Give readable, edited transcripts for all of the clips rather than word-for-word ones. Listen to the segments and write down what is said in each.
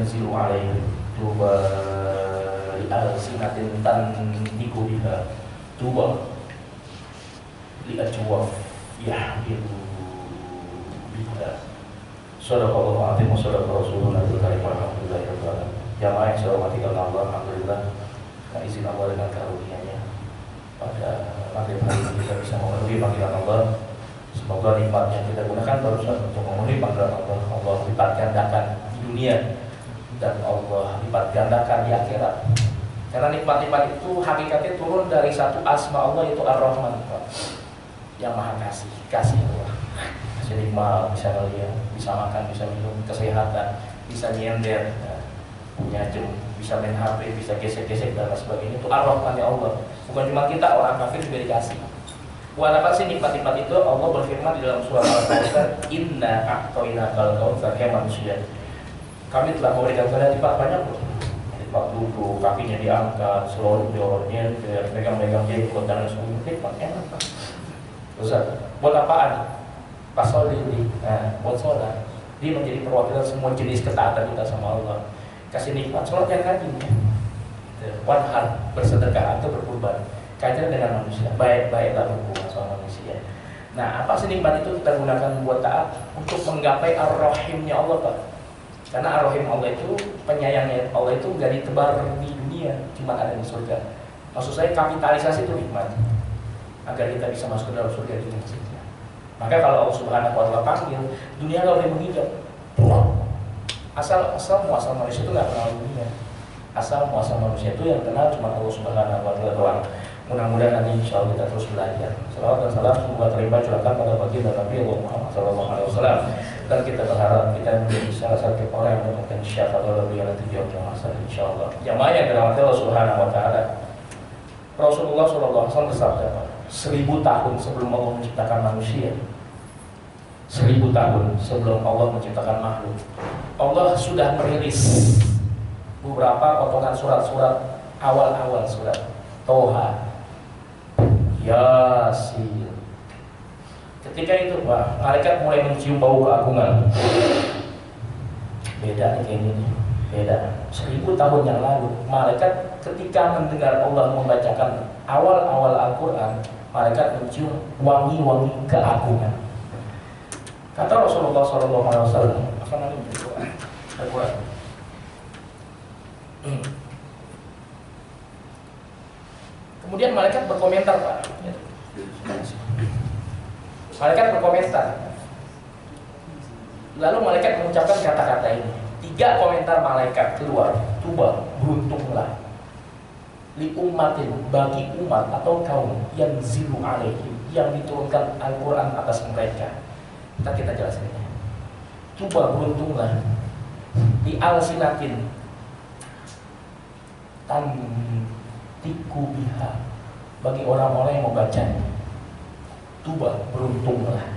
yanzilu alaihi tuba li alsinatin tantiqu biha tuba li ajwaf yahbibu biha. Shadaqallahu azim wa shadaqa rasulullah karim walhamdulillahi rabbil alamin. Jamaah yang saya hormati karena Allah, alhamdulillah dengan izin Allah dengan karunia-Nya pada maghrib hari ini kita bisa memenuhi panggilan Allah. Semoga nikmat yang kita gunakan barusan untuk memenuhi panggilan Allah, Allah lipat gandakan di dunia dan Allah lipat gandakan di akhirat. Karena nikmat-nikmat itu hakikatnya turun dari satu asma Allah, yaitu Ar-Rahman, yang maha kasih, kasih Allah. Kasih nikmat, bisa ngeliat, bisa makan, bisa minum, kesehatan, bisa nyender, punya jam, bisa main HP, bisa gesek-gesek dan lain sebagainya. Itu Ar-Rahman ya Allah. Bukan cuma kita, orang kafir juga dikasih. Buat apa sih nikmat-nikmat itu? Allah berfirman di dalam surah Al-Kautsar, Inna a'toinakal kautsar, ya manusia, kami telah memberikan kalian nikmat banyak loh. Nikmat duduk, kakinya diangkat, seluruh diornya, megang-megang jenggot dan sebagainya. Nikmat enak kan? Ustaz, buat apaan? Pasal ini, nah, buat sholat. Dia menjadi perwakilan semua jenis ketaatan kita sama Allah. Kasih nikmat, sholat yang rajin ya. Wanhar, bersedekah atau berkurban. Kajian dengan manusia, baik-baiklah berhubungan sama manusia. Nah, apa sih nikmat itu kita gunakan buat taat untuk menggapai Ar-Rahimnya Allah, Pak. Karena Ar-Rahim Allah itu, penyayangnya Allah itu gak ditebar di dunia, cuma ada di surga. Maksud saya kapitalisasi itu nikmat, agar kita bisa masuk ke dalam surga di dunia. Maka kalau Allah Subhanahu wa Ta'ala panggil, dunia gak boleh menghijab. Asal muasal manusia itu gak kenal dunia. Asal muasal manusia itu yang kenal cuma Allah Subhanahu wa Ta'ala doang. Mudah-mudahan nanti insya Allah kita terus belajar. Salawat dan salam semoga terlimpah curahkan pada baginda Nabi Muhammad SAW. Dan kita berharap kita menjadi salah satu orang yang mendapatkan syafaat Allah nanti di yaumil mahsyar insya Allah. Jamaah yang dirahmati Allah Subhanahu wa Ta'ala. Rasulullah SAW bersabda, 1000 tahun sebelum Allah menciptakan manusia, 1000 tahun sebelum Allah menciptakan makhluk, Allah sudah merilis beberapa potongan surat-surat awal-awal surat Toha, Yasin. Ketika itu, wah, malaikat mulai mencium bau keagungan. Beda nih kayak gini, beda. 1000 tahun yang lalu, malaikat ketika mendengar Allah membacakan awal-awal Al-Quran, malaikat mencium wangi-wangi keagungan. Kata Rasulullah SAW, apa namanya Al-Quran? Kemudian malaikat berkomentar, Pak. Malaikat berkomentar. Lalu malaikat mengucapkan kata-kata ini. 3 komentar malaikat keluar. Tuba, beruntunglah. Li ummatin, bagi umat atau kaum yang zilu alaihim, yang diturunkan Al-Quran atas mereka. Kita jelasin ya. Tuba, beruntunglah. Di al-sinatin tantiqu biha, bagi orang-orang yang membacanya. Tuba, beruntunglah.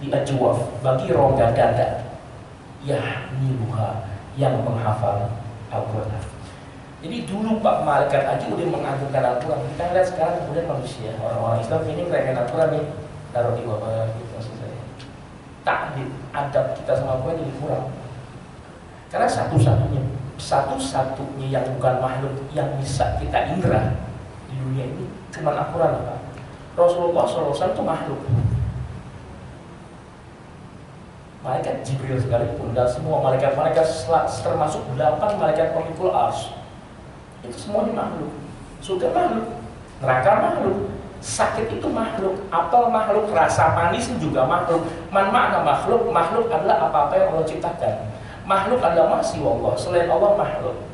Di ajwaf, bagi rongga dada, yahmiluha, yang menghafal Al-Quran. Jadi dulu Pak, malaikat aja udah mengagungkan Al-Quran. Kita lihat sekarang kemudian manusia, orang-orang Islam ini ngeremehin Al-Quran nih, taruh di bawah gitu maksud saya. Taklid, adab kita sama Al-Quran jadi kurang. Karena satu-satunya yang bukan makhluk yang bisa kita indra di dunia ini cuma Al-Quran, Pak. Rasulullah SAW itu makhluk. Malaikat Jibril sekalipun dan semua malaikat-malaikat termasuk 8 malaikat pemikul ars, itu semuanya makhluk. Surga makhluk, neraka makhluk, sakit itu makhluk, apel makhluk, rasa manis juga makhluk. Makna makhluk, makhluk adalah apa-apa yang Allah ciptakan. Makhluk adalah masih Allah, selain Allah makhluk.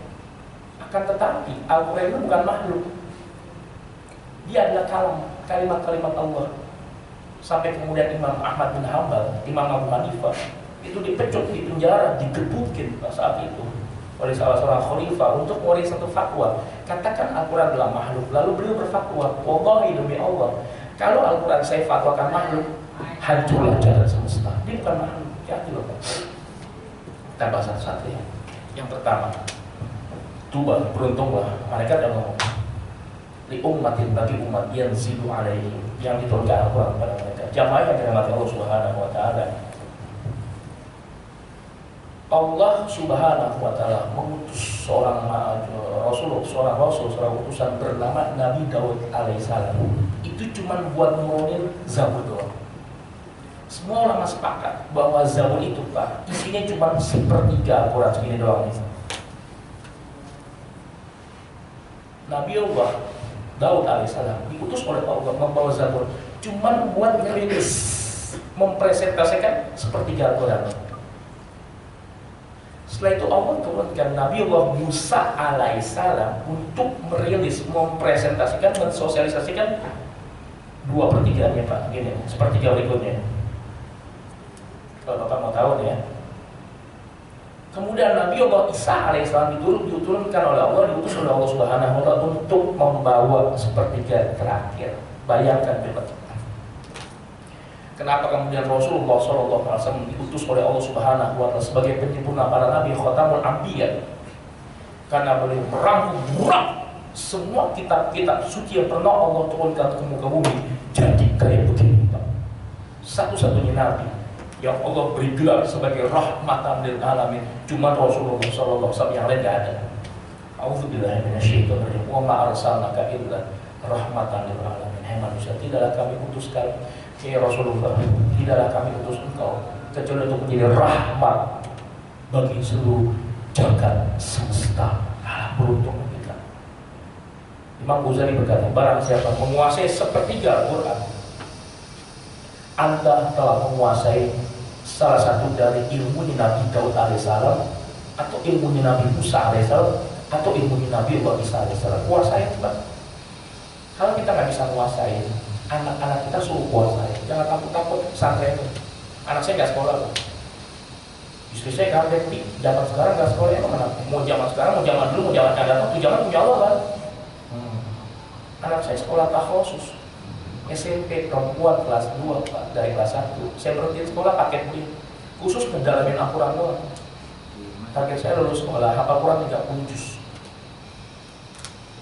Akan tetapi Al-Quran itu bukan makhluk. Dia adalah kalimat-kalimat Allah. Sampai kemudian Imam Ahmad bin Hanbal, Imam Abu Hanifah itu dipecut, di penjara, digebukin saat itu oleh salah seorang khalifah untuk mengeluarkan satu fatwa. Katakan Al-Quran adalah makhluk. Lalu beliau berfatwa, wallahi demi Allah, kalau Al-Quran saya fatwakan makhluk, hancurlah jalan semesta. Dia bukan makhluk. Hati loh, Pak. Kita bahas satu-satu ya. Yang pertama, tuba, beruntunglah. Mereka ada ngomong, li ummatin, bagi umat yang zilu alaihi, yang diturunkan Al-Quran kepada mereka. Jamaah yang dirahmati Allah Subhanahu wa Ta'ala. Allah Subhanahu wa Ta'ala mengutus seorang Rasul, seorang utusan bernama Nabi Daud alaihissalam. Itu cuma buat nurunin Zabur doang. Semua ulama sepakat bahwa Zabur itu Pak, isinya cuma 1/3 Al-Quran segini doang. Nabi Allah Daud alaihissalam diutus oleh Allah membawa Zabur cuma buat ngerilis, mempresentasikan 1/3 Al-Quran. Setelah itu Allah turunkan Nabi Allah Musa alaihissalam untuk merilis, mempresentasikan, mensosialisasikan 2/3-nya Pak, gini, 1/3 berikutnya. Kalau Bapak mau tahu nih ya. Kemudian Nabi Allah Isa alaihissalam diturunkan oleh Allah, diutus oleh Allah Subhanahu wa Ta'ala untuk membawa 1/3 terakhir. Bayangkan coba. Kenapa kemudian Rasulullah SAW diutus oleh Allah Subhanahu wa Ta'ala sebagai penyempurna para nabi, khatamul anbiya? Karena beliau merangkum semua kitab-kitab suci yang pernah Allah turunkan ke muka bumi jadi kayak begini Pak. Satu-satunya nabi yang Allah beri gelar sebagai rahmatan lil alamin cuma Rasulullah SAW, yang lain gak ada. A'udzubillahi minasyaitonir rajim. Wa ma arsalnaka illa rahmatan lil alamin. Hai manusia, tidaklah kami utuskan Rasulullah, tidaklah kami utus engkau kecuali untuk menjadi rahmat bagi seluruh jagat semesta. Beruntung kita. Imam Ghazali berkata, barang siapa menguasai 1/3 Al-Quran, Anda telah menguasai salah satu dari ilmu Nabi Daud alaihissalam, atau ilmu Nabi Musa alaihissalam, atau ilmu Nabi Allah Isa alaihissalam. Kuasai Pak. Kalau kita nggak bisa menguasai, anak-anak kita suruh kuasai. Jangan takut-takut pesantren itu. Anak saya nggak sekolah loh. Istri saya kaget di zaman sekarang nggak sekolah, emang kenapa? Mau zaman sekarang, mau zaman dulu, mau zaman akan datang, tuh zaman punya Allah kan. Anak saya sekolah takhosus SMP perempuan kelas 2 Pak, dari kelas 1. Saya berhenti sekolah paket kuliah khusus mendalamin Al-Quran doang. Target saya lulus sekolah hafal Quran 30 juz.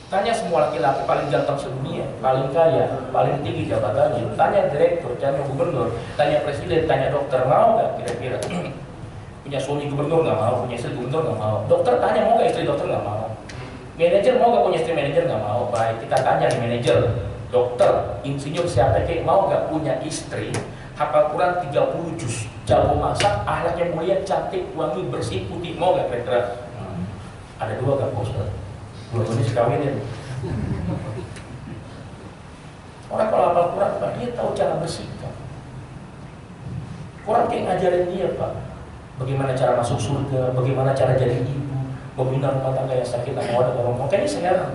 Tanya semua laki-laki paling ganteng sedunia, paling kaya, paling tinggi jabatannya. Tanya direktur, tanya gubernur, tanya presiden, tanya dokter, mau nggak kira-kira? Punya suami gubernur nggak mau, punya istri gubernur nggak mau. Dokter tanya mau nggak istri dokter, nggak mau. Manajer mau nggak punya istri manajer, nggak mau. Baik, kita tanya nih manajer, dokter, insinyur siapa kayak mau nggak punya istri hafal Quran 30 juz, jago masak, ahlaknya mulia, cantik, wangi, bersih, putih, mau nggak kira-kira? Ada 2 kan bos? 2 ini sekawinin. Orang kalau hafal Quran Pak, dia tahu cara bersikap. Quran kayak ngajarin dia Pak, bagaimana cara masuk surga, bagaimana cara jadi ibu, membina rumah tangga yang sakinah mawaddah warahmah. Makanya sekarang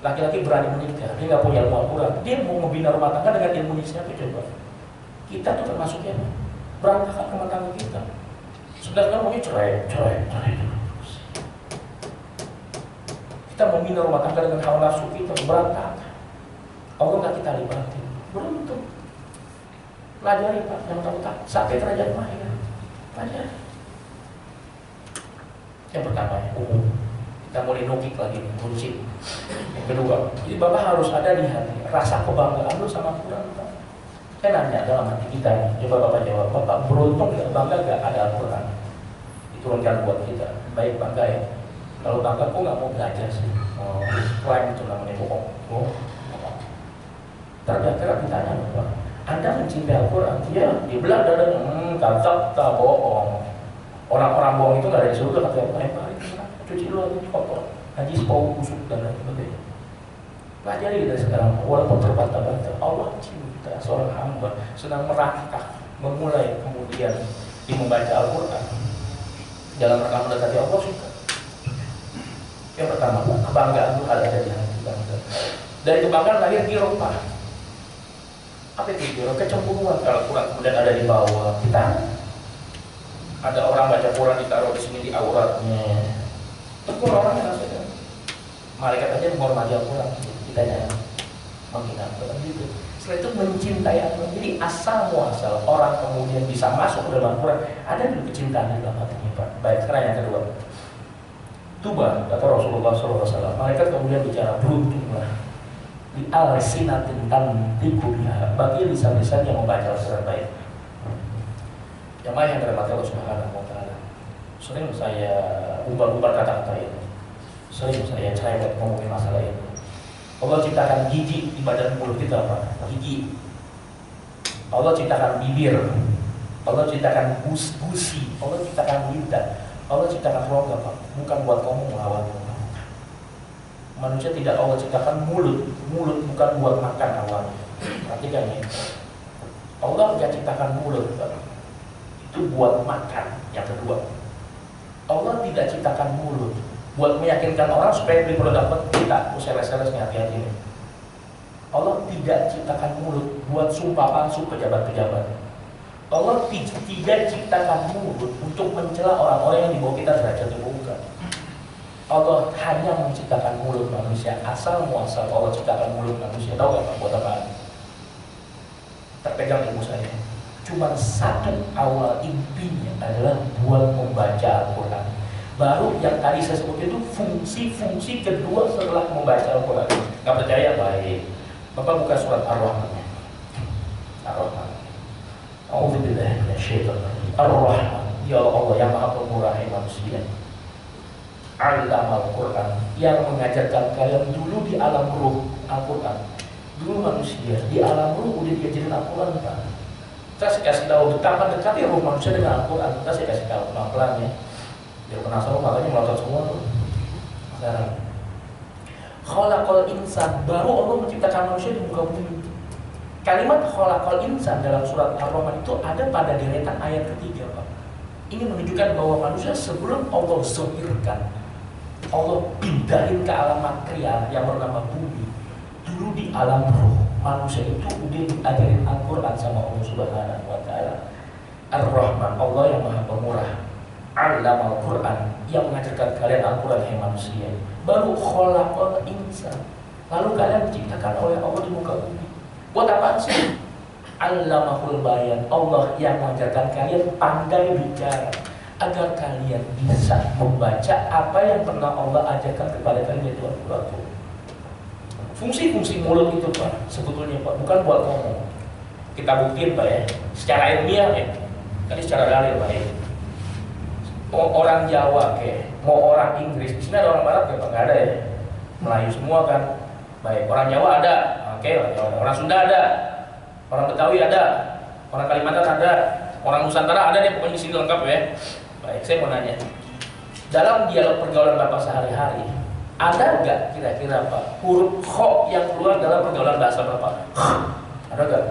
laki-laki berani menikah, dia nggak punya ilmu Al-Quran, dia mau membina rumah tangga dengan ilmu siapa coba? Kita tuh termasuknya berantakan rumah tangga kita. Sebenarnya maunya cerai. Kita membina rumah tangga dengan hawa nafsu kita, berantakan. Allah nggak kita libatin. Beruntung. Pelajari Pak, yang tahu tak sampai derajat mahir. Pelajari. Yang pertama ya, kita mulai nukik lagi nih, kunci. Yang kedua, jadi Bapak harus ada di hati rasa kebanggaan lu sama Quran Pak. Saya nanya dalam hati kita nih, coba Bapak jawab, Bapak beruntung nggak, bangga nggak ada Al-Quran diturunkan buat kita? Baik bangga ya. Kalau bangga kok nggak mau belajar sih? Klaim itu namanya bohong. Ternyata ditanya Bapak, Anda mencintai Al-Quran? Iya, dibelah dadanya, tak bohong. Orang-orang bohong itu nggak ada di surga, kata Allah. Cuci dulu lagi kotor, najis, bau, busuk dan lain sebagainya. Pelajari dari sekarang, walaupun terbata-bata, Allah cinta seorang hamba sedang merangkak, memulai kemudian di membaca Al-Quran dalam rangka mendekati Allah suka. Yang pertama, kebanggaan itu ada di hati bangga. Dari kebanggaan lahir giroh Pak. Apa itu giroh? Kecemburuan. Kalau Al-Quran kemudian ada di bawah kita, ada orang baca Quran ditaruh di sini di auratnya. Terus orangnya rasanya malaikat aja menghormati Al-Quran. Kita jangan menghina Al-Quran gitu. Setelah itu mencintai Al-Quran. Jadi asal muasal orang kemudian bisa masuk ke dalam Al-Quran, ada dulu kecintaan di dalam hatinya Pak. Baik, sekarang yang kedua. Tuba, kata Rasulullah SAW, malaikat kemudian bicara, beruntunglah di al-sinatin tantiku biha, bagi lisan-lisan yang membaca Al-Quran baik. Jamaah yang dirahmati Allah Subhanahu wa Ta'ala, Sering saya umbar-umbar kata-kata itu. Sering saya cerewet ngomongin masalah itu. Allah ciptakan gigi di badan mulut kita, Pak. Gigi. Allah ciptakan bibir. Allah ciptakan gusi. Allah ciptakan lidah. Allah ciptakan rongga, Pak. Bukan buat kamu melawan. Manusia tidak Allah ciptakan mulut. Mulut bukan buat makan awal. Perhatikan ya. Allah tidak ciptakan mulut, Pak. Itu buat makan. Yang kedua, Allah tidak ciptakan mulut buat meyakinkan orang supaya beli produk kita. Sales-sales hati-hati ini. Allah tidak ciptakan mulut buat sumpah palsu pejabat-pejabat. Allah tidak ciptakan mulut untuk mencela orang-orang yang di bawah kita derajat bukan. Allah hanya menciptakan mulut manusia. Asal muasal Allah ciptakan mulut manusia. Tahu gak Pak buat apa? Terpegang ilmu saya. Cuma satu awal intinya adalah buat membaca Al-Quran. Baru yang tadi saya sebut itu fungsi-fungsi kedua setelah membaca Al-Quran. Gak percaya? Baik. Bapak buka surat Ar-Rahman. Ar-Rahman. A'udzubillahi minasyaitonir rajim. Ar-Rahman. Ya Allah yang Maha Pemurah manusia. Allamal Quran, yang mengajarkan kalian dulu di alam ruh Al-Quran. Dulu manusia di alam ruh udah diajarin Al-Quran, Pak. Saya kasih tahu betapa dekatnya ruh manusia dengan Al-Quran. Saya kasih tahu pelan-pelan ya. Biar penasaran makanya melotot semua tuh. Sekarang khalaqal insan, baru Allah menciptakan manusia di muka bumi. Kalimat khalaqal insan dalam surat Ar-Rahman itu ada pada deretan ayat ketiga, Pak. Ini menunjukkan bahwa manusia sebelum Allah zahirkan, Allah pindahin ke alam material yang bernama bumi. Dulu di alam ruh manusia itu udah diajarin Al-Quran sama Allah Subhanahu wa Ta'ala. Ar-Rahman, Allah yang Maha Pemurah. Allamal Quran, yang mengajarkan kalian Al-Quran hai manusia. Baru khalaqal insan, lalu kalian diciptakan oleh Allah di muka bumi. Buat apa sih? Allamahul bayan, Allah yang mengajarkan kalian pandai bicara agar kalian bisa membaca apa yang pernah Allah ajarkan kepada kalian itu Al-Quran. Fungsi-fungsi mulut itu Pak, sebetulnya Pak, bukan buat ngomong. Kita buktiin Pak ya, secara ilmiah ya. Tadi secara dalil Pak ya. Mau orang Jawa kayak, mau orang Inggris, di sini ada orang Barat Pak, nggak ada ya. Melayu semua kan. Baik, orang Jawa ada, oke, orang Sunda ada, orang Betawi ada, orang Kalimantan ada, orang Nusantara ada deh, pokoknya di sini lengkap ya. Baik, saya mau nanya, dalam dialog pergaulan Bapak sehari-hari, ada nggak kira-kira Pak huruf kho yang keluar dalam pergaulan bahasa Bapak? Ada nggak?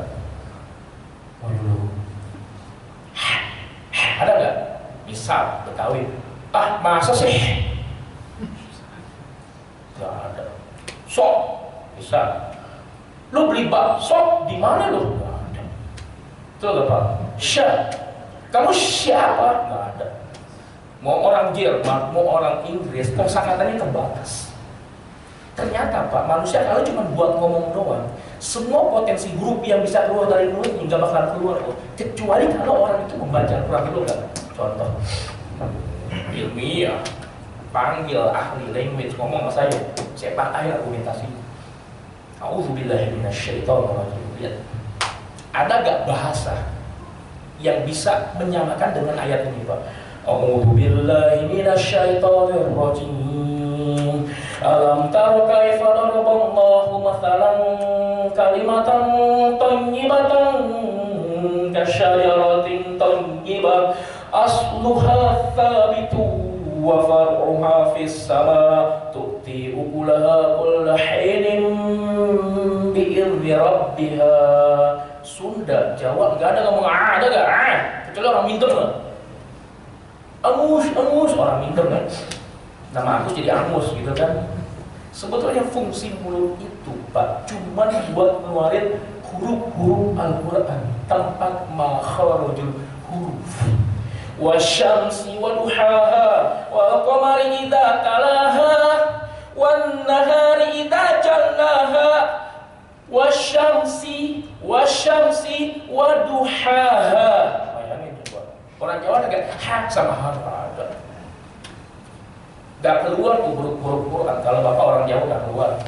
Ada nggak? Misal Betawi, masa sih? Nggak ada. Sok, bisa. Lu beli bakso di mana lu? Nggak ada. Betul nggak Pak? Kamu siapa? Nggak ada. Mau orang Jerman, mau orang Inggris, kosakatanya terbatas. Ternyata Pak, manusia kalau cuma buat ngomong doang, semua potensi huruf yang bisa keluar dari mulut nggak bakalan keluar kok. Kecuali kalau orang itu membaca Al-Quran dulu nggak? Contoh, ilmiah, panggil ahli language ngomong sama saya pakai argumentasinya. A'udzubillahi minasyaitonir rajim. Lihat, ada gak bahasa yang bisa menyamakan dengan ayat ini Pak? A'udzubillahi minasyaitonir rajim. Alam tara kaifa daraballahu mathalan kalimatan thayyibatan kasyajaratin thayyibah asluha thabitu wa far'uha fis sama tu'ti ukulaha kulla hinin bi'idzni rabbiha. Sunda, Jawa nggak ada ngomong ada nggak? Kecuali orang Minter lah. Angus orang Minter kan. Nama aku jadi Angus gitu kan. Sebetulnya fungsi mulut itu Pak cuma buat ngeluarin huruf-huruf Al-Quran tanpa makharajul huruf. Wasyamsi waduhaha wal qamari idza talaha wan nahari idza jallaha wasyamsi waduhaha. Bayangin coba. Orang Jawa ada hak sama hak ada. Gak keluar tuh huruf-huruf Quran kalau Bapak orang Jawa gak keluar.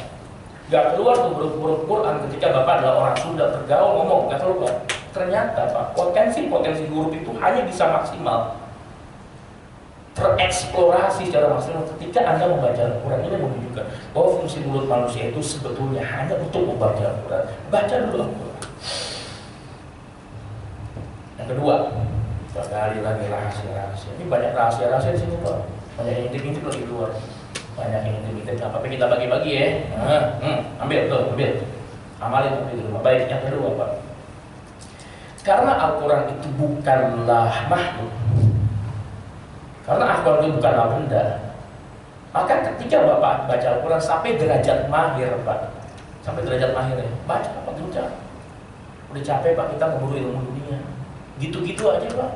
Gak keluar tuh huruf-huruf Quran ketika Bapak adalah orang Sunda bergaul ngomong gak keluar. Ternyata Pak, potensi huruf itu hanya bisa maksimal tereksplorasi secara maksimal ketika Anda membaca Al-Quran. Ini menunjukkan bahwa fungsi mulut manusia itu sebetulnya hanya untuk membaca Al-Quran. Baca dulu Al-Quran. Yang kedua, sekali lagi rahasia-rahasia. Ini banyak rahasia-rahasia di sini Pak. Banyak yang intip-intip lagi di luar. Banyak yang intip-intip. Apa kita bagi-bagi ya? Ambil tuh, ambil. Amalin ambil dulu. Baik, yang kedua Pak. Karena Al-Quran itu bukanlah makhluk. Karena Al-Quran itu bukanlah benda. Maka ketika Bapak baca Al-Quran sampai derajat mahir Pak. Sampai derajat mahir ya. Baca apa gencar. Udah capek Pak kita ngeburu ilmu dunia. Gitu-gitu aja Pak.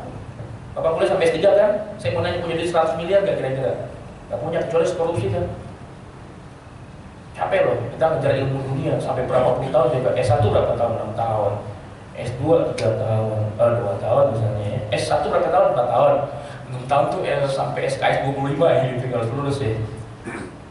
Bapak kuliah sampai S3 kan? Saya mau nanya punya duit 100 miliar gak kira-kira? Gak punya kecuali korupsi kan? Capek loh, kita ngejar ilmu dunia sampai berapa puluh tahun juga. S1 berapa tahun? 6 tahun. S2 3 tahun, 2 tahun misalnya ya. S1 berapa tahun? 4 tahun. 6 tahun tuh sampai SKS 25 ya gitu kalau lulus ya.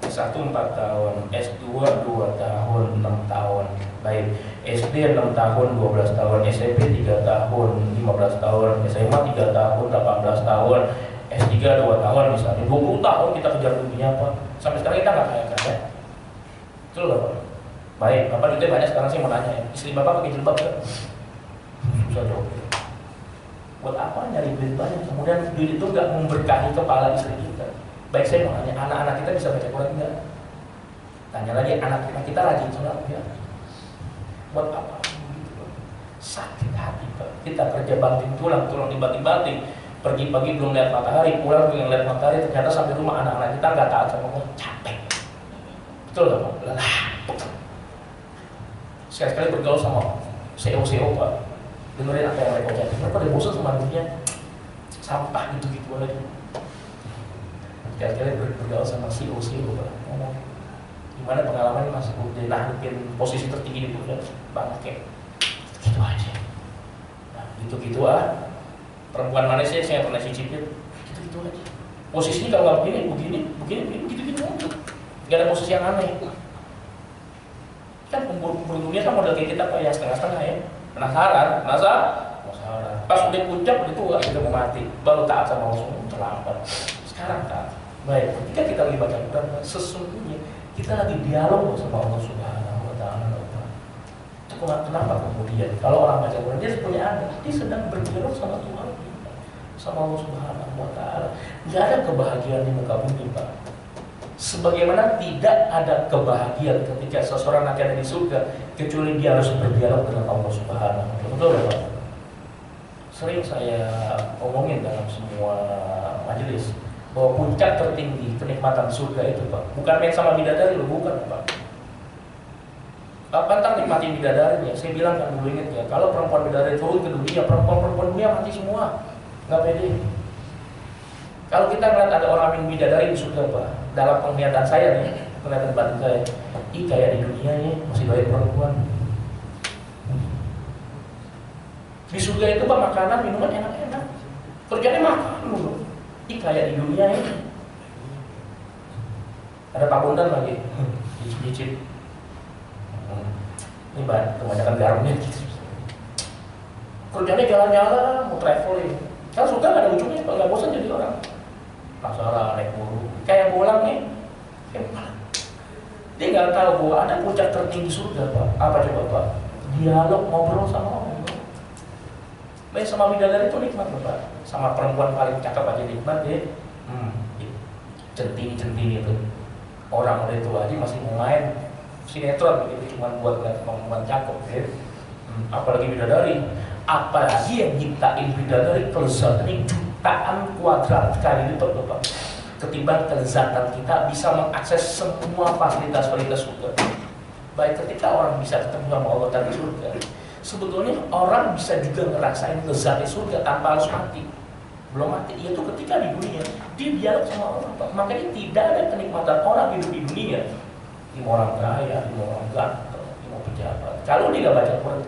S1 4 tahun, S2 2 tahun, 6 tahun. Baik, SD 6 tahun, 12 tahun, SMP 3 tahun, 15 tahun, SMA 3 tahun, 18 tahun, S3 2 tahun misalnya. 20 tahun kita kejar dunia apa? Sampai sekarang kita nggak kaya-kaya. Betul nggak Pak? Baik, Bapak duitnya banyak sekarang saya mau nanya ya. Istri Bapak pakai jilbab nggak? Susah jawab. Buat apa nyari duit banyak? Kemudian duit itu nggak memberkahi kepala istri kita. Baik, saya mau nanya, anak-anak kita bisa baca Quran nggak? Tanya lagi, anak-anak kita rajin sholat nggak? Buat apa? Sakit hati Pak. Kita kerja banting tulang dibanting-banting. Pergi pagi belum lihat matahari, pulang belum lihat matahari, ternyata sampai rumah anak-anak kita nggak taat sama Allah. Capek. Betul nggak Pak? Lelah. Sekali-sekali bergaul sama CEO Pak. Dengerin apa yang mereka ucapin. Mereka udah bosan sama dunia. Sampah gitu-gitu aja. Sekali-sekali bergaul sama CEO Pak. Ngomong gimana pengalaman Mas udah nahdepin posisi tertinggi di perusahaan bangke. Gitu aja. Nah, gitu-gitu perempuan mana sih saya pernah cicipin. Gitu-gitu aja. Posisinya kalau nggak begini, gitu-gitu aja. Gak ada posisi yang aneh. Kan pemburu dunia kan model kayak kita Pak ya, setengah-setengah ya. Penasaran. Pas udah puncak udah tua kita mau mati, baru taat sama Allah terlambat. Sekarang taat. Baik, ketika kita lagi baca Quran, sesungguhnya kita lagi dialog sama Allah Subhanahu wa Ta'ala. Itu kenapa kemudian kalau orang baca Quran dia punya adat, dia sedang berdialog sama Tuhan, sama Allah Subhanahu wa Ta'ala. Tidak ada kebahagiaan di muka bumi Pak. Sebagaimana tidak ada kebahagiaan ketika seseorang nanti ada di surga kecuali dia harus berdialog dengan Allah Subhanahu wa Ta'ala. Betul Pak? Sering saya omongin dalam semua majelis bahwa puncak tertinggi kenikmatan surga itu Pak bukan main sama bidadari loh, bukan Pak. Kapan nikmati bidadarinya? Saya bilang kan dulu, inget ya, kalau perempuan bidadari turun ke dunia, perempuan dunia mati semua, nggak pede. Kalau kita ngeliat ada orang yang bidadari di surga Pak, dalam penglihatan saya nih, penglihatan batin saya, kayak di dunia ya masih banyak perempuan. Di surga itu Pak makanan minuman enak-enak, kerjanya makan dulu. Kayak di dunia ini ada Pak Bondan lagi nyicip ini banyak kebanyakan garamnya gitu. Kerjanya jalan-jalan mau traveling kan surga nggak ada ujungnya Pak, nggak bosan jadi orang. Masalah naik mulu kayak bolang nih dia nggak tahu bahwa ada puncak tertinggi surga Pak. Apa coba Pak? Dialog ngobrol sama Allah. Baik, sama bidadari itu nikmat Pak. Sama perempuan paling cakep aja nikmat ya. Centini itu. Orang udah tua aja masih mau main sinetron begitu cuma buat ngeliat perempuan cakep ya. Apalagi bidadari. Apalagi yang nyiptain bidadari kelezatan jutaan kuadrat kali lipat Pak. Ketimbang kelezatan kita bisa mengakses semua fasilitas-fasilitas surga. Baik, ketika orang bisa ketemu sama Allah tadi surga, sebetulnya orang bisa juga ngerasain lezatnya surga tanpa harus mati. Belum mati, yaitu ketika di dunia dia dialog sama Allah Pak. Makanya tidak ada kenikmatan orang hidup di dunia. Ini orang kaya, ini orang ganteng, ini pejabat. Kalau dia nggak baca Quran,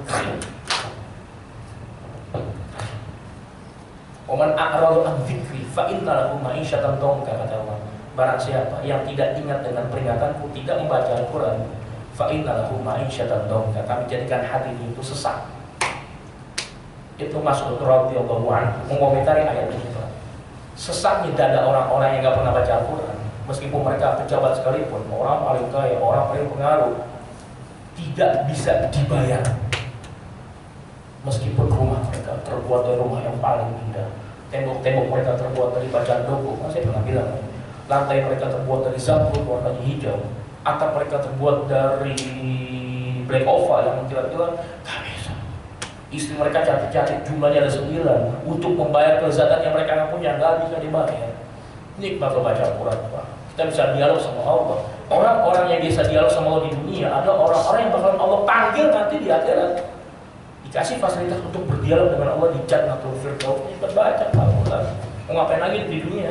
Oman a'radu an dzikri fa inna lahu ma'isyatan dhanka, kata Allah. Barang siapa yang tidak ingat dengan peringatanku, tidak membaca Al-Quran, fa inna lahu ma'isyatan dhanka, kami jadikan hatinya itu sesak. Itu Mas'ud radhiyallahu anhu mengomentari ayat ini Pak. sesaknya dada orang-orang yang nggak pernah baca Al-Quran, meskipun mereka pejabat sekalipun, orang paling kaya, orang paling pengaruh, tidak bisa dibayar. Meskipun rumah mereka terbuat dari rumah yang paling indah, tembok-tembok mereka terbuat dari bacaan dogo, saya pernah bilang, lantai mereka terbuat dari zamrud warnanya hijau, atap mereka terbuat dari black oval yang kira-kira gak bisa. Istri mereka cantik-cantik, jumlahnya ada 9, untuk membayar kelezatan yang mereka nggak punya, nggak bisa dibayar. Ini bakal baca Al-Quran, Pak. Kita bisa dialog sama Allah. Orang-orang yang bisa dialog sama Allah di dunia adalah orang-orang yang bakal Allah panggil nanti di akhirat, dikasih fasilitas untuk berdialog dengan Allah di Jannatul Firdaus. Kita baca Al-Quran. Mau ngapain lagi di dunia?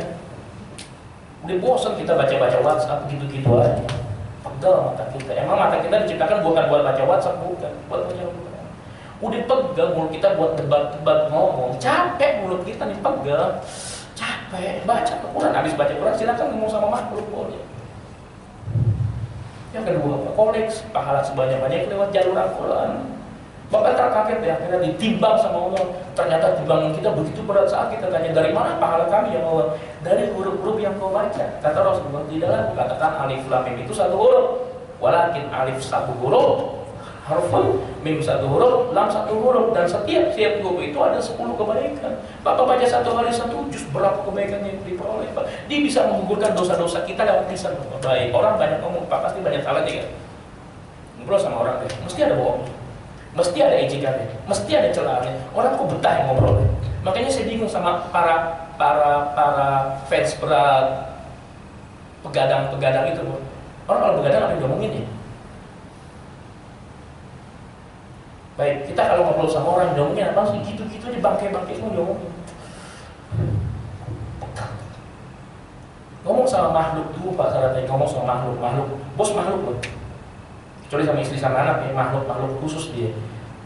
Udah bosan kita baca-baca WhatsApp gitu-gitu aja. Pegel mata kita. Emang mata kita diciptakan bukan buat baca WhatsApp, bukan. Buat baca Al-Quran. Udah pegel mulut kita buat debat-debat ngomong. Capek mulut kita nih, pegel. Capek baca Al-Quran. Habis baca Al-Quran silakan ngomong sama makhluk boleh. Yang kedua, koleks pahala sebanyak-banyak lewat jalur Al-Quran. Bahkan terkaget ya, akhirnya ditimbang sama Allah. Ternyata timbangan kita begitu berat. Saat kita tanya, dari mana pahala kami ya Allah? Dari huruf-huruf yang kau baca. Kata Rasulullah, tidak katakan alif lam mim itu satu huruf, walakin alif satu huruf, harfun, mim satu huruf, lam satu huruf, dan setiap huruf itu ada 10 kebaikan. Bapak baca satu hari 1 juz, berapa kebaikan yang diperoleh, Pak? Dia bisa menggugurkan dosa-dosa kita lewat lisan. Baik, orang banyak ngomong, Pak, pasti banyak salahnya kan? Ngobrol sama orang deh, mesti ada bohong, mesti ada ejekannya, mesti ada celahnya. Orang kok betah yang ngobrol. Makanya saya bingung sama para fans berat, pegadang-pegadang itu. Orang kalau begadang apa yang diomongin ya? Baik, kita kalau ngobrol sama orang diomongin apa sih? Gitu-gitu aja, bangke-bangke semua diomongin. Ngomong sama makhluk dulu Pak, syaratnya ngomong sama makhluk, bos makhluk loh. Kecuali sama istri sama anak ya, makhluk khusus dia.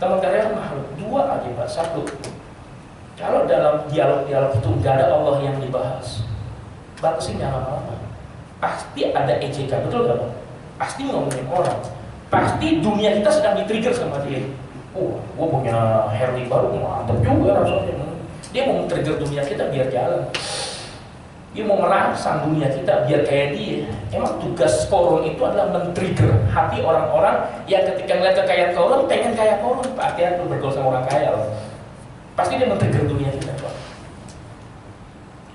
Teman karyawan makhluk, 2 aja Pak, 1. Kalau dalam dialog-dialog itu nggak ada Allah yang dibahas, batasin jangan lama-lama. Pasti ada ejekan, betul nggak Pak? Pasti ngomongin orang, pasti dunia kita sedang di-trigger sama dia. Oh, gue punya Harley baru, mantap juga rasanya. Dia mau men-trigger dunia kita biar jalan. Dia mau merangsang dunia kita biar kayak dia. Emang tugas korun itu adalah men-trigger hati orang-orang yang ketika ngeliat kekayaan korun pengen kayak korun. Pak, hati-hati bergaul sama orang kaya loh. Pasti dia men-trigger dunia kita, Pak.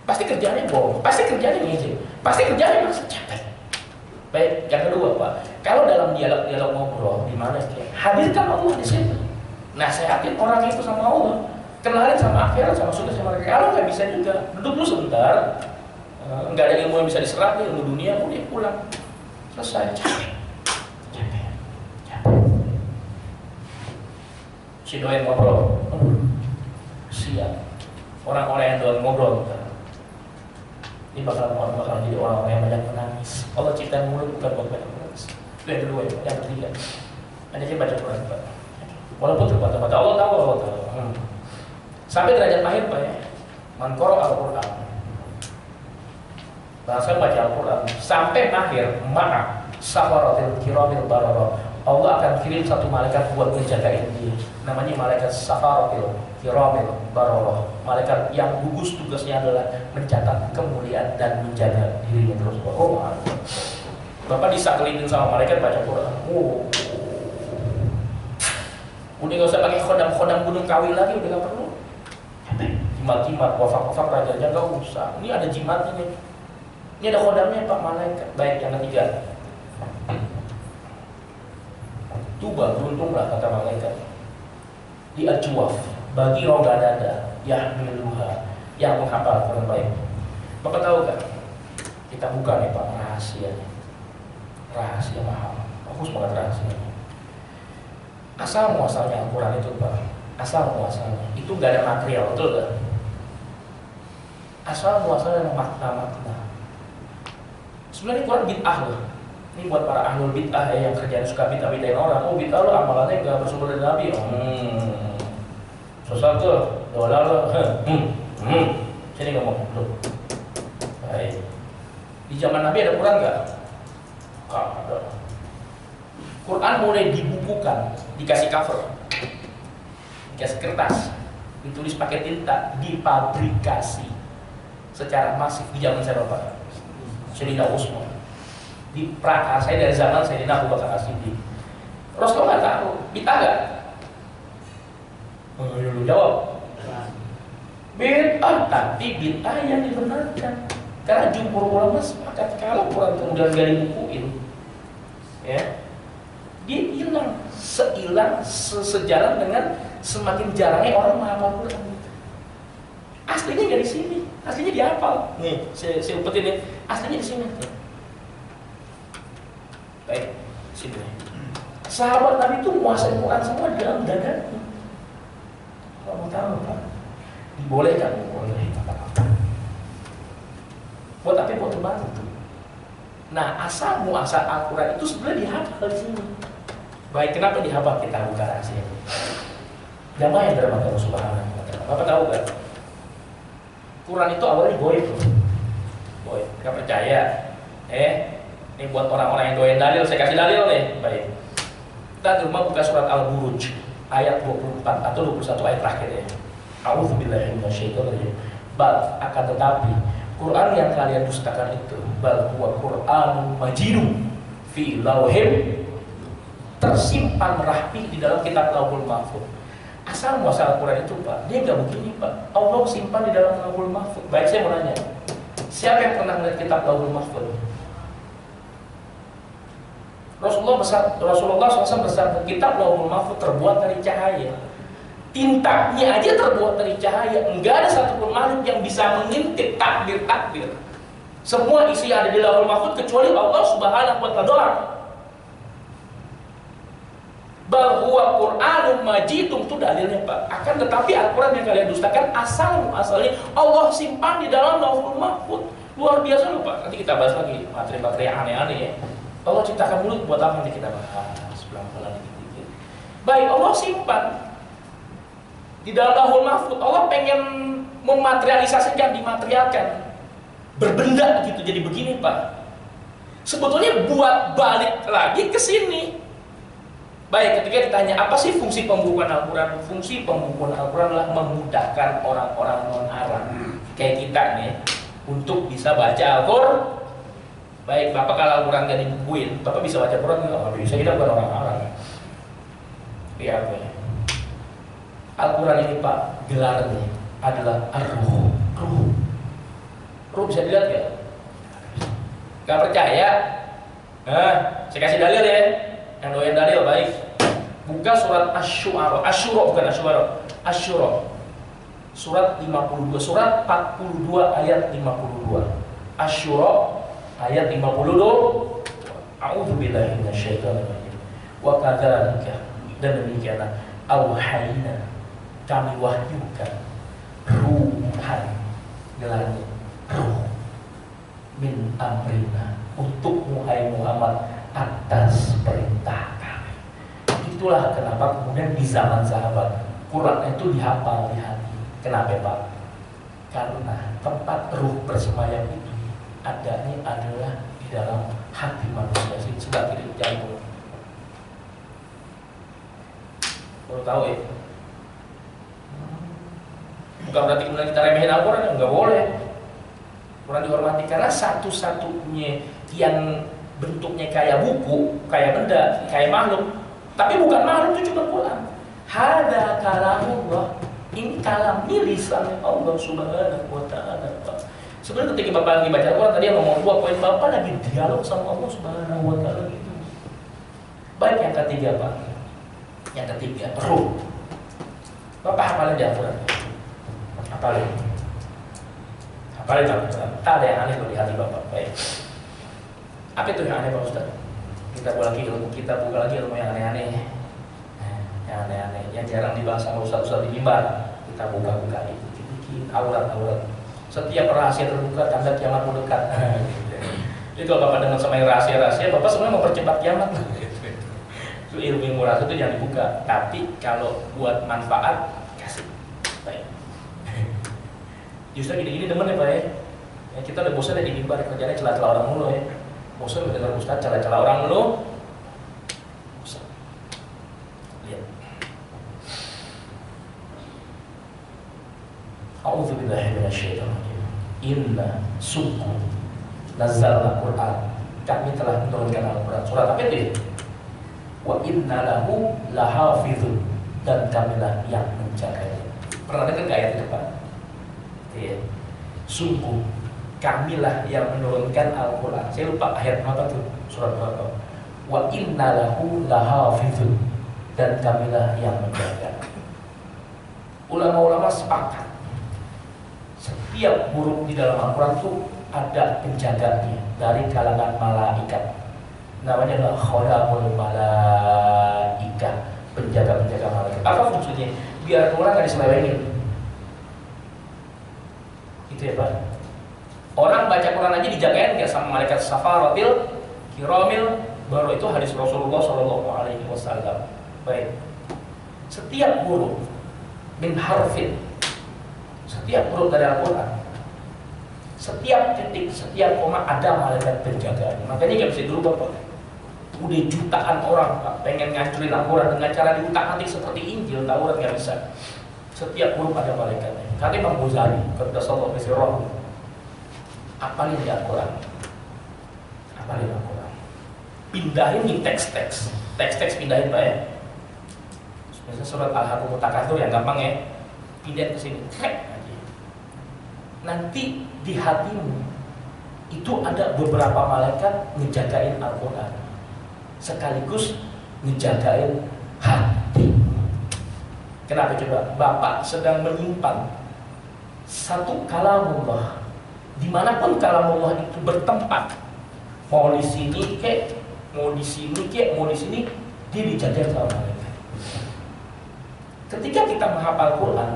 Pasti kerjanya bohong, pasti kerjanya ngejek, pasti kerjanya masih capek. Baik, yang kedua Pak, kalau dalam dialog ngobrol di mana dia hadirkan Allah di situ. Nasehatin orang itu sama Allah, kenalin sama akhirat, sama surga, sama neraka. Kalau nggak bisa juga, duduk dulu sebentar. Nggak ada ilmu yang bisa diserap, ilmu dunia, udah pulang, selesai. Capek. Si doyan ngobrol, siap. Orang-orang yang doyan ngobrol, ini bakal jadi orang-orang yang banyak menangis. Allah ciptain mulut bukan buat banyak menangis. Itu yang kedua ya. Yang ketiga, hanya sih baca Quran Pak. Walaupun terbata-bata, Allah tahu. Sampai derajat mahir Pak ya. Man qara al-Quran. Bahasa baca Al-Quran sampai mahir, maaf, safaratil kiramil barara. Allah akan kirim satu malaikat buat menjagain dia. Namanya malaikat safaratil kiramil barara. Malaikat yang gugus tugasnya adalah mencatat kemuliaan dan menjaga dirinya terus. Oh, Bapak disakelitin sama malaikat baca Quran. Oh. Udah gak usah pakai khodam gunung kawi lagi, udah gak perlu. Jimat-jimat, wafak-wafak raja-raja gak usah. Ini ada jimatnya nih. Ini ada khodamnya Pak, malaikat. Baik, yang ketiga. Tuba, beruntunglah kata malaikat. Di ajwaf, bagi rongga dada, yahmiluha, yang menghafal Quran baik. Bapak tahu kan? Kita buka nih Pak, rahasia mahal. Bagus banget rahasianya. Asal muasalnya Al-Quran itu Pak, asal muasalnya itu nggak ada material, betul gak? Asal muasalnya makna-makna. Sebenarnya Quran bid'ah loh. Ini buat para ahlul bid'ah ya, yang kerjaan suka bid'ah-bid'ahin orang. Oh bid'ah lo amalannya nggak bersumber dari Nabi. Susah tuh, dolar lo. Sini ngomong dulu. Baik. Di zaman Nabi ada Quran nggak? Ada. Quran mulai dibukukan, dikasih cover, dikasih kertas, ditulis pakai tinta, dipabrikasi. secara masif di zaman saya Bapak Sayyidina Utsman. Di prakarsa dari zaman Sayyidina Abu Bakar As-Siddiq. Rasulullah nggak tahu, bid'ah nggak? Lu jawab. Bid'ah, tapi bid'ah yang dibenarkan. Karena jumhur ulama sepakat kalau Quran kemudian gak dibukuin, ya, dia hilang, sejalan dengan semakin jarangnya orang menghafal Quran. Aslinya nggak di sini, aslinya dihafal. Nih, saya umpetin nih, aslinya di sini. Baik, sini. Sahabat Nabi itu menguasai Quran semua dalam dadanya. Kalau mau tahu Pak, dibolehkan, boleh. Buat apa? Buat membantu. Nah, asal muasal Al-Quran itu sebenarnya dihafal di sini. Baik, kenapa dihafal? Kita buka rahasia. Jamaah yang dirahmati Allah Subhanahu wa Ta'ala. Bapak tahu kan? Quran itu awalnya goib. Goib, nggak percaya. Ini buat orang-orang yang doyan dalil, saya kasih dalil nih. Baik. Kita di rumah buka surat Al-Buruj ayat 24 atau 21 ayat terakhir ya. A'udzubillahi minasyaitonir rajim. Bal akan tetapi Quran yang kalian dustakan itu bal huwa Qur'anun majidun fi lauhim, tersimpan rapi di dalam kitab Lauhul Mahfuz. Asal muasal Quran itu Pak, dia nggak begini Pak. Allah simpan di dalam Lauhul Mahfuz. Baik, saya mau nanya, siapa yang pernah melihat kitab Lauhul Mahfuz? Rasulullah SAW bersabda, kitab Lauhul Mahfuz terbuat dari cahaya. Tintanya aja terbuat dari cahaya. Enggak ada satupun makhluk yang bisa mengintip takdir-takdir. Semua isi yang ada di Lauhul Mahfuz kecuali Allah Subhanahu wa Ta'ala. Bal huwa Qur'anun majidun, itu dalilnya Pak. Akan tetapi Al-Quran yang kalian dustakan asalnya Allah simpan di dalam Lauhul Mahfuz. Luar biasa loh Pak. Nanti kita bahas lagi materi-materi yang aneh-aneh ya. Allah ciptakan mulut buat apa, nanti kita bahas pelan-pelan dikit-dikit. Baik, Allah simpan di dalam Lauhul Mahfuz. Allah pengen mematerialisasikan, dimaterialkan, berbenda gitu. Jadi begini Pak, sebetulnya buat balik lagi ke sini. Baik, ketika ditanya apa sih fungsi pembukuan Al-Quran? Fungsi pembukuan Al-Quran adalah memudahkan orang-orang non-Arab kayak kita nih untuk bisa baca Al-Quran. Baik, Bapak kalau Al-Quran gak dibukuin, Bapak bisa baca Quran nggak? Nggak bisa, kita bukan orang Arab. Iya apa ya? Al-Quran ini Pak, gelarnya adalah Ar-Ruh. Ruh bisa dilihat ya? Gak percaya? Saya kasih dalil ya. Yang doyan dalil baik. Buka surat Asy-Syu'ara. Asy-Syu'ara. Surat 52, surat 42 ayat 52. Asy-Syu'ara ayat 52. A'udzubillahi minasyaitonir rajim. Wa kadzalika, dan demikianlah auhayna, kami wahyukan ruhan, gelarnya ruh, min amrina, untukmu hai Muhammad, atas perintah kami. Itulah kenapa kemudian di zaman sahabat Quran itu dihafal di hati. Kenapa Pak? Karena tempat ruh bersemayam itu adanya adalah di dalam hati manusia, sebab tidak jantung. Perlu tahu ya? Bukan berarti kemudian kita remehin Al-Quran, nggak boleh. Quran dihormati karena satu-satunya yang bentuknya kayak buku, kayak benda, kayak makhluk, tapi bukan makhluk, itu cuma Quran. Hada kalamullah, ini kalam, ini lisan Allah Subhanahu wa Ta'ala. Sebenarnya ketika Bapak lagi baca Al-Quran tadi yang ngomong 2 poin, Bapak lagi dialog sama Allah Subhanahu wa Ta'ala gitu. Baik, yang ketiga Pak. Yang ketiga, ruh. Bapak hafalin di Al-Quran. Hafalin Al-Quran. Tak ada yang aneh di hati Bapak. Baik. Apa itu yang aneh Pak Ustaz? Kita buka lagi ilmu yang aneh-aneh. Yang aneh-aneh, yang jarang dibahas sama Ustaz-Ustaz di mimbar. Kita buka-buka dikit-dikit, aurat-aurat. Setiap rahasia terbuka, tanda kiamat mendekat. Jadi kalau Bapak dengar sama yang rahasia-rahasia, Bapak sebenarnya mempercepat kiamat. Itu ilmu rahasia itu jangan dibuka. Tapi kalau buat manfaat, kasih. Baik. Justru gini-gini demen ya Pak ya. Kita udah bosan ya di mimbar, kerjanya celah-celah orang mulu ya. Bosan mendengar Ustaz celah-celah orang mulu. Bosan. Lihat. A'udzubillahi minasyaitonir rajim. Inna sungguh nazzalna Quran, kami telah menurunkan Al-Quran. Surat apa itu? Wa inna lahu lahafizun, dan kamilah yang menjaganya. Pernah dengar gak ayat itu Pak? Iya. Sungguh kamilah yang menurunkan Al-Quran. Saya lupa ayat apa tuh, surat berapa. Wa inna lahu lahafizun, dan kamilah yang menjaga. Ulama-ulama sepakat setiap huruf di dalam Al-Quran itu ada penjaganya dari kalangan malaikat. Namanya adalah khodamul malaika, penjaga-penjaga malaikat. Apa fungsinya? Biar orang gak diselewengin. Itu ya Pak. Orang baca Quran aja dijagain gak sama malaikat safaratil kiramil, baru itu hadis Rasulullah SAW. Baik. Setiap huruf min harfin, setiap huruf dari Al-Quran, setiap titik, setiap koma ada malaikat penjaganya. Makanya gak bisa dulu Bapak. Udah jutaan orang Pak pengen ngancurin Al-Quran dengan cara diutak-atik seperti Injil, Taurat, gak bisa. Setiap huruf ada malaikatnya. Kata Imam Ghazali, Qaddasallahu sirrahu, apalin di Al-Quran, apalin Al-Quran, pindahin di teks-teks, pindahin Pak ya. Misalnya surat Al-Haqqul Takatsur yang gampang ya, pindahin ke sini, nanti di hatimu itu ada beberapa malaikat ngejagain Al-Quran, sekaligus ngejagain hati. Kenapa coba? Bapak sedang menyimpan satu kalamullah, dimanapun kalamullah itu bertempat, mau di sini kek, mau di sini kek, mau di sini, dia dijaga sama malaikat. Ketika kita menghafal Quran,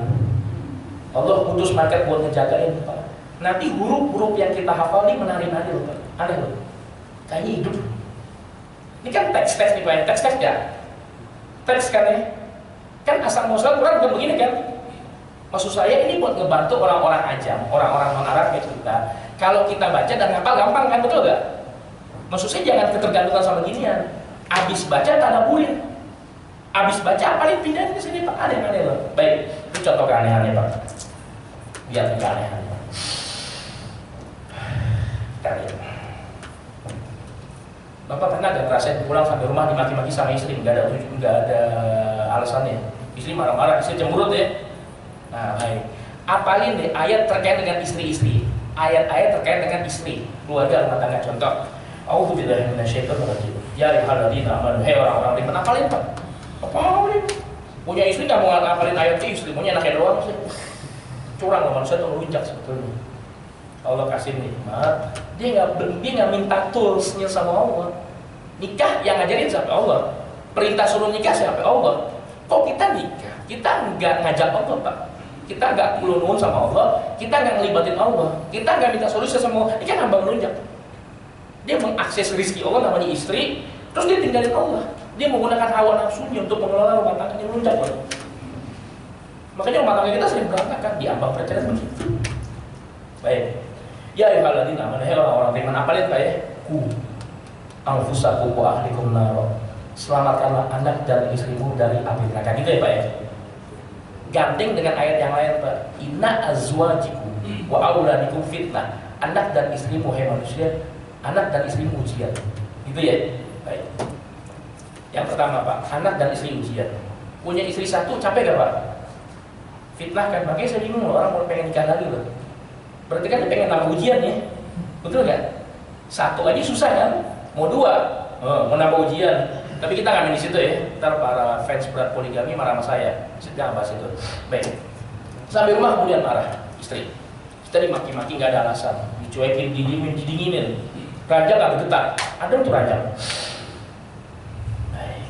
Allah utus malaikat buat ngejagain Pak. Nanti huruf-huruf yang kita hafal ini menari-nari loh Pak. Aneh loh. Kayaknya hidup. Ini kan teks-teks nih Pak, teks-teks ya? Teks kan ya? Kan asal muasal Quran bukan begini kan? Maksud saya ini buat ngebantu orang-orang ajam, orang-orang non-Arab kayak kita. Kalau kita baca dan ngapal gampang kan, betul gak? Maksud saya jangan ketergantungan sama ginian. Abis baca tadaburin. Abis baca apalin pindahin ke sini Pak. Aneh-aneh loh. Baik, itu contoh keanehannya Pak. Biar keanehan Pak. Bapak pernah gak ngerasain pulang sampai rumah dimaki-maki sama istri, nggak ada alasannya. Istri marah-marah, istri cemberut ya. Nah, baik. Apalin deh ayat terkait dengan istri-istri. Ayat-ayat terkait dengan istri, keluarga, rumah tangga. Contoh, A'udzubillahi minasyaitonirrajim. Ya ayyuhalladzina amanu, hei orang-orang beriman, apalin Pak. Apalin. Punya istri nggak mau ngapalin ayat istri, maunya anaknya doang sih. Curang loh, manusia tuh melunjak sebetulnya. Allah kasih nikmat, dia nggak minta toolsnya sama Allah. Nikah yang ngajarin siapa? Allah. Perintah suruh nikah siapa? Allah. Kok kita nikah? Kita nggak ngajak Allah Pak. Kita nggak kulunun sama Allah. Kita nggak ngelibatin Allah. Kita nggak minta solusi sama Allah. Ini kan hamba melunjak. Dia mengakses rezeki Allah namanya istri, terus dia tinggalin Allah. Dia menggunakan hawa nafsunya untuk mengelola rumah tangganya melunjak Allah. Makanya rumah tangga kita sering berantakan di ambang perceraian begitu. Baik. Ya ayyuhalladzina amanu, hei orang-orang beriman, apalin Pak ya? Ku anfusakum wa ahlikum nar. Selamatkanlah anak dan istrimu dari api neraka. Gitu ya Pak ya? Gandeng dengan ayat yang lain Pak. Inna azwajikum wa auladikum fitnah. Anak dan istrimu, hai manusia, anak dan istrimu ujian. Gitu ya? Baik. Yang pertama Pak, anak dan istri ujian. Punya istri satu capek gak Pak? Fitnah kan, makanya saya bingung orang mau pengen nikah lagi loh. Berarti kan dia pengen nambah ujian ya, betul gak? Satu aja susah kan, mau dua, mau nambah ujian. Tapi kita nggak main di situ ya. Ntar para fans berat poligami marah sama saya. Jangan bahas itu. Baik. Sampai rumah kemudian marah istri. Kita dimaki-maki nggak ada alasan, dicuekin, didinginin. Raja nggak bergetar. Ada untuk raja. Baik.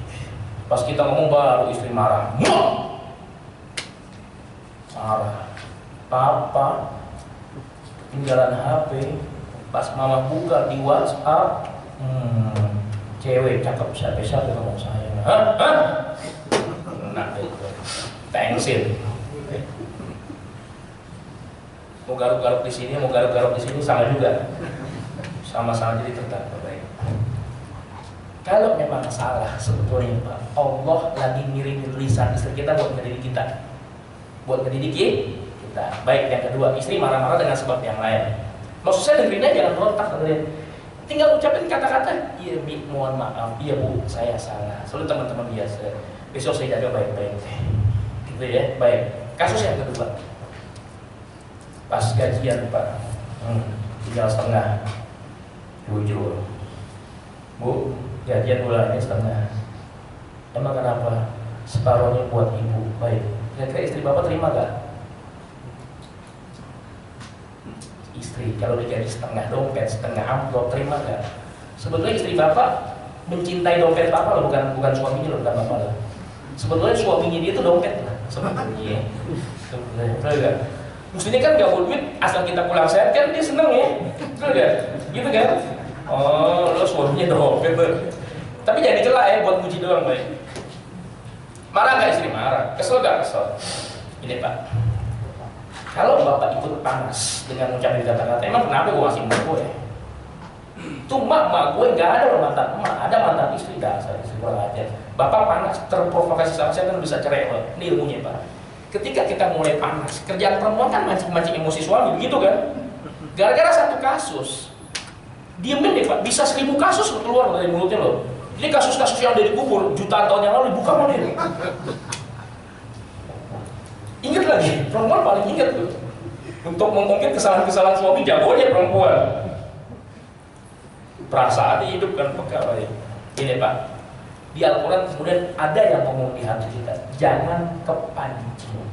Pas kita ngomong baru istri marah. Marah. Papa tinggalan HP, pas mama buka di WhatsApp, cewek cakep siapa ngomong saya. Hah? Nah itu, tengsin. Mau garuk-garuk di sini, mau garuk-garuk di sini sama juga, sama-sama jadi terdakwa. Baik. Kalau memang salah sebetulnya Pak, Allah lagi ngirimin lisan istri kita buat ngedidik kita, buat ngedidik kita. Nah, baik, yang kedua, istri marah-marah dengan sebab yang lain. Maksud saya dengerinnya jangan berontak, dengerin. Tinggal ucapin kata-kata, iya Mi, mohon maaf, iya Bu, saya salah. Selalu teman-teman biasa, besok saya jaga baik-baik. Gitu ya, baik. Kasus yang kedua, pas gajian Pak, tinggal setengah, jujur. Bu, gajian bulannya setengah. Emang kenapa? Separuhnya buat ibu. Baik, kira-kira istri Bapak terima gak? Istri, kalau digaji setengah dompet, setengah amplop, terima gak? Sebetulnya istri Bapak mencintai dompet Bapak loh, bukan suaminya loh, bukan Bapak loh. Sebetulnya suaminya dia itu dompet lah, sebetulnya. Betul gak? Maksudnya kan gak mau duit, asal kita pulang sehat kan dia seneng ya. Betul gak? Gitu kan? Oh, lo suaminya dompet tuh. Tapi jangan dicela ya, buat puji doang baik. Marah gak istri? Marah. Kesel gak? Kesel. Ini Pak, kalau Bapak ikut panas dengan ucapan kata-kata, emang kenapa gue masih emak gue? Tuh emak gue gak ada loh mantan emak, ada mantan istri, dasar istri kurang ajar. Bapak panas, terprovokasi sama saya kan bisa cerai loh. Ini ilmunya Pak. Ketika kita mulai panas, kerjaan perempuan kan mancing-mancing emosi suami, begitu kan? Gara-gara satu kasus, diemin deh Pak, bisa 1000 kasus keluar dari mulutnya loh. Ini kasus-kasus yang dari kubur jutaan tahun yang lalu dibuka mana ini? Ingat lagi, perempuan paling ingat tuh. Untuk mengungkit kesalahan-kesalahan suami, jagonya perempuan. Perasaan dihidupkan perkara ini. Ini Pak, di Al-Quran kemudian ada yang ngomong di hati kita, jangan kepancing.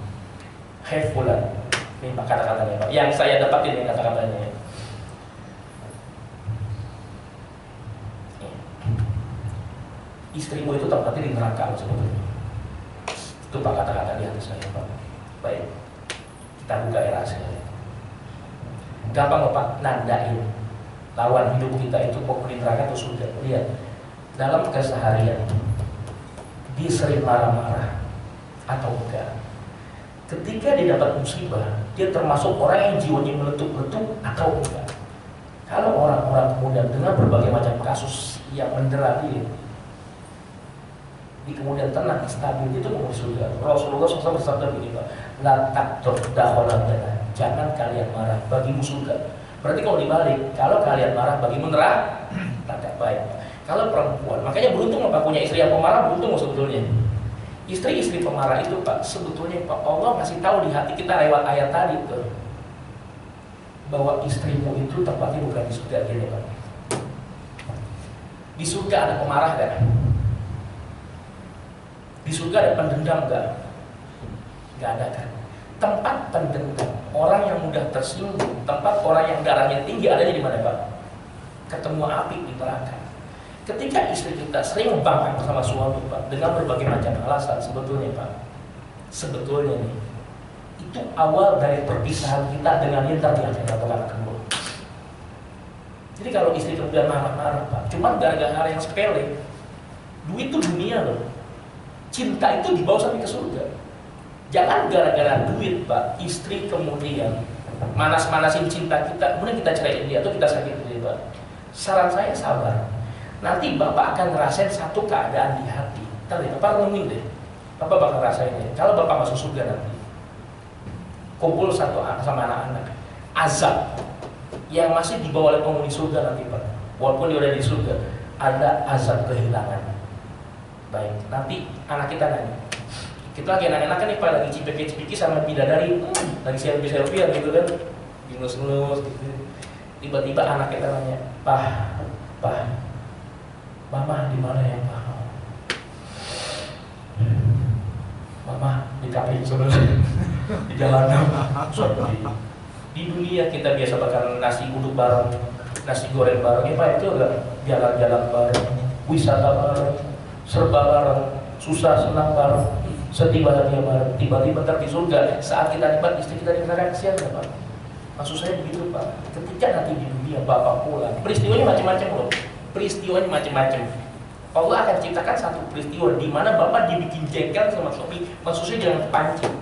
Hai fulan, ini Pak kata-katanya Pak, yang saya dapatin ini kata-katanya. Istrimu itu tempatnya di neraka sebetulnya. Itu Pak kata-kata di hati saya Pak. Baik, kita buka rahasia. Gampang Pak nandain lawan hidup kita itu mau di neraka atau surga. Lihat, dalam keseharian dia sering marah-marah atau enggak. Ketika dia dapat musibah, dia termasuk orang yang jiwanya meletup-letup atau enggak. Kalau orang-orang kemudian dengan berbagai macam kasus yang mendera dia, di kemudian tenang, stabil, itu mau surga. Rasulullah SAW bersabda begini Pak, la taktur daholan, jangan kalian marah bagimu surga. Berarti kalau dibalik, kalau kalian marah bagimu neraka, tak baik. Kalau perempuan, makanya beruntung Pak punya istri yang pemarah, beruntung sebetulnya. Istri-istri pemarah itu Pak, sebetulnya Pak Allah masih tahu di hati kita lewat ayat tadi tuh, bahwa istrimu itu tempatnya bukan di surga gini Pak. Di surga ada pemarah kan? Di surga ada pendendam enggak? Enggak ada kan? Tempat pendendam, orang yang mudah tersinggung, tempat orang yang darahnya tinggi adanya di mana Pak? Ketemu api di neraka. Ketika istri kita sering bangkang bersama suami Pak, dengan berbagai macam alasan, sebetulnya Pak, sebetulnya nih, itu awal dari perpisahan kita dengan dia tadi akan katakan kedua. Jadi kalau istri kemudian marah-marah Pak, cuma gara-gara hal yang sepele, duit itu dunia loh. Cinta itu dibawa sampai ke surga. Jangan gara-gara duit Pak, istri kemudian manas-manasin cinta kita, kemudian kita ceraiin dia atau kita sakitin dia Pak. Saran saya sabar. Nanti Bapak akan ngerasain satu keadaan di hati. Ntar deh, Bapak renungin deh. Bapak bakal ngerasain deh. Kalau Bapak masuk surga nanti, kumpul satu sama anak-anak, azab yang masih dibawa oleh penghuni surga nanti Pak. Walaupun dia udah di surga, ada azab kehilangan. Baik, nanti anak kita nanya, kita lagi enak-enakan nih Pak, lagi cipiki-cipiki sama bidadari, lagi selfie-selfie gitu kan, ngelus-ngelus gitu. Tiba-tiba anak kita nanya, Pak, Mama di mana ya Pak? Mama di kafe sebenarnya, di jalanan. Di dunia kita biasa makan nasi uduk bareng, nasi goreng bareng, ya Pak itu agak jalan-jalan bareng, wisata bareng, serba bareng, susah senang bareng, sedih bahagia bareng. Tiba-tiba ntar di surga saat kita nikmat istri kita di neraka, kesian ya Pak. Maksud saya begitu Pak. Ketika nanti di dunia Bapak pulang, peristiwanya macam-macam loh. Peristiwanya macam-macam. Allah akan ciptakan satu peristiwa di mana Bapak dibikin jengkel sama suami. Maksudnya jangan pancing.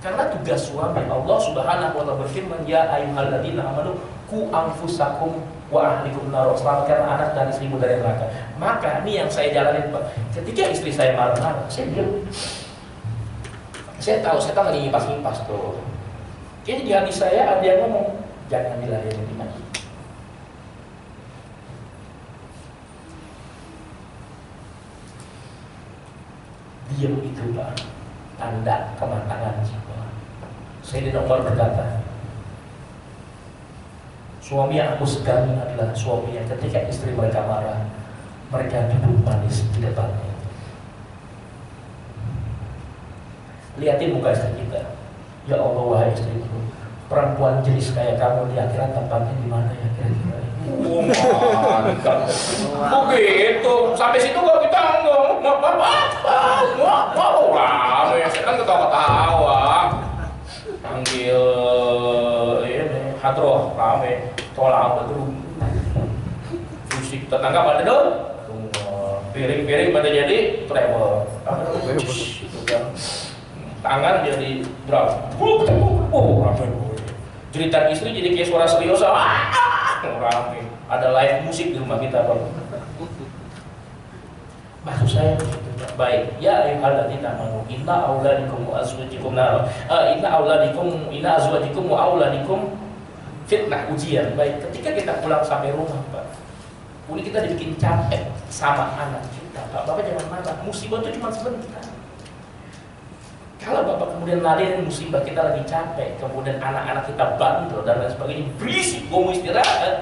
Karena tugas suami, Allah Subhanahu wa taala berfirman, ya ayyuhalladzina amanu qu anfusakum wa ahlikum nar, selamatkan anak dan istrimu dari neraka. Maka ini yang saya jalanin Pak. Ketika istri saya marah-marah, saya diam. Saya tahu setan lagi ngipas-ngipas tuh. Ini di hati saya ada yang ngomong, jangan diladenin lagi. Diam itu Pak, tanda kematangan jiwa. Sayyidina Umar berkata, suami yang aku segani adalah suami yang ketika istri mereka marah, mereka duduk manis di depannya. Lihatin muka istri kita. Ya Allah, wahai istriku, perempuan jenis kayak kamu di akhirat tempatnya di mana ya kira-kira? Begitu, sampai situ kok kita wah, saya kan ketawa-ketawa. Panggil ini hadroh rame, tolak betul. Musik tetangga pada dong, piring-piring pada jadi travel. Tangan jadi drum, rame. Cerita istri jadi kayak suara serius, rame. Ada live musik di rumah kita, Bang. Maksud saya begitu, baik. Ya ayyuhalladzina amanu, inna auladikum wa azwajikum inna azwajikum wa auladikum fitnah, ujian. Baik, ketika kita pulang sampai rumah, Pak, ini kita dibikin capek sama anak kita, Pak. Bapak jangan marah, musibah itu cuma sebentar. Kalau Bapak kemudian ladenin musibah, kita lagi capek, kemudian anak-anak kita bandel dan lain sebagainya, berisik, gue mau istirahat.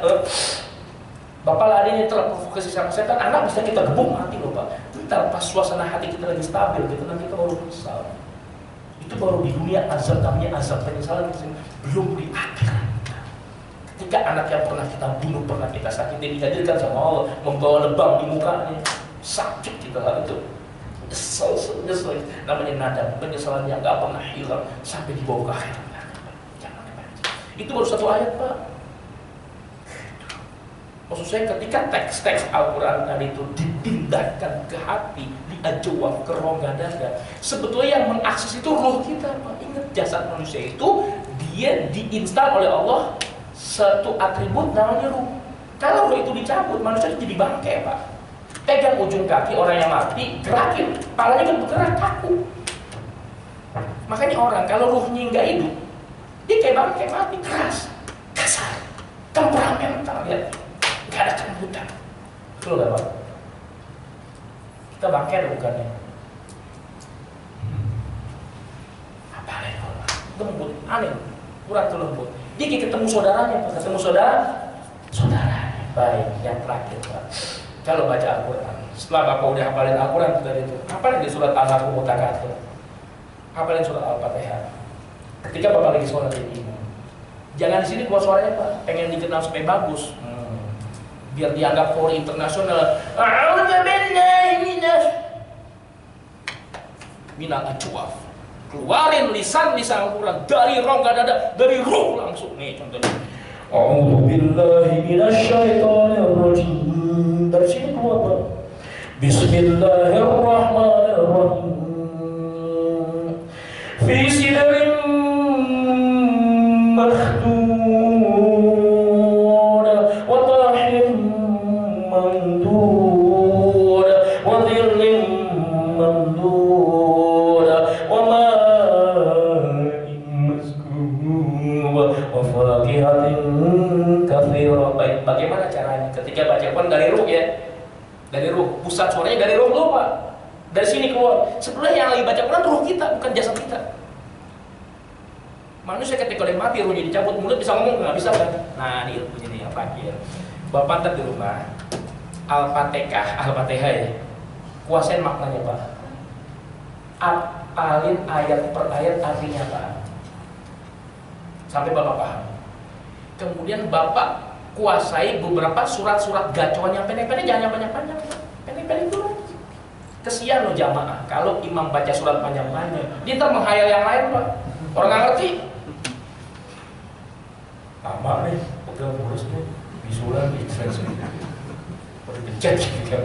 Bapak ladenin terprovokasi sama setan, anak bisa kita gebuk mati loh Pak. Ntar pas suasana hati kita lagi stabil, gitu, nanti kita baru menyesal. Itu baru di dunia azab, namanya azab penyesalan, belum di akhirat. Ketika anak yang pernah kita bunuh, pernah kita sakiti, dihadirkan sama Allah, membawa lebam di mukanya, sakit kita hal itu. Nyesel, namanya nadam, penyesalan yang gak pernah hilang sampai dibawa ke akhirat. Jangan dibaca. Itu baru satu ayat Pak. Maksud saya ketika teks-teks Al-Quran tadi itu dipindahkan ke hati, diajawab ke rongga dada, sebetulnya yang mengakses itu roh kita Pak. Ingat, jasad manusia itu dia diinstal oleh Allah satu atribut namanya ruh. Kalau ruh itu dicabut, manusia itu jadi bangkai Pak. Pegang ujung kaki orang yang mati, gerakin, kepalanya kan bergerak, kaku. Makanya orang kalau ruhnya nggak hidup, dia kayak bangkai mati, keras, kasar, temperamental, ya, nggak ada kelembutan. Betul nggak Pak? Kita bangkai ada bukannya? Apa ada itu? Lembut, aneh, kurang tuh lembut. Dia kayak ketemu saudaranya, ketemu saudara. Baik, yang terakhir Pak. Kalau baca Al-Quran, setelah Bapak udah hafalin Al-Quran tadi itu, hafalin di surat Al-Haqqah Mutakatsir, hafalin surat Al-Fatihah. Ketika Bapak lagi sholat ini, jangan di sini keluar suaranya Pak, pengen dikenal supaya bagus, biar dianggap Polri internasional. Minal ajwaf, keluarin lisan Al-Quran dari rongga dada, dari ruh langsung. Nih contohnya. A'udzu billahi minasyaitonir rajim. Dari sini keluar Pak. Bismillahirrahmanirrahim. Fi sidrin makhdud wa tahim mamdud wa dhillin mamdud wa ma'in maskur wa faqihatin katsira. Baik, bagaimana caranya? Ketika baca Quran dari ruh ya, dari ruh, pusat suaranya dari ruh dulu Pak, dari sini keluar. Sebenarnya yang lagi baca Quran ruh kita, bukan jasad kita. Manusia ketika udah mati ruhnya dicabut, mulut bisa ngomong nggak bisa kan? Nah ini ilmunya nih apa ya? Bapak ntar di rumah Al-Fatihah ya, kuasain maknanya Pak. Apalin ayat per ayat artinya Pak, sampai Bapak paham. Kemudian Bapak kuasai beberapa surat-surat gacoan yang pendek-pendek, jangan yang panjang-panjang, pendek-pendek dulu. Kesian loh jamaah, kalau imam baca surat panjang-panjang, dia ntar menghayal yang lain Pak. Orang nggak ngerti. Lama nih, pegang mulus nih, bisulan di translate. Udah dicet gitu.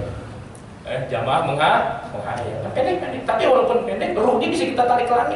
Jamaah menghayal, pendek-pendek. Tapi walaupun pendek, ruh dia bisa kita tarik ke langit.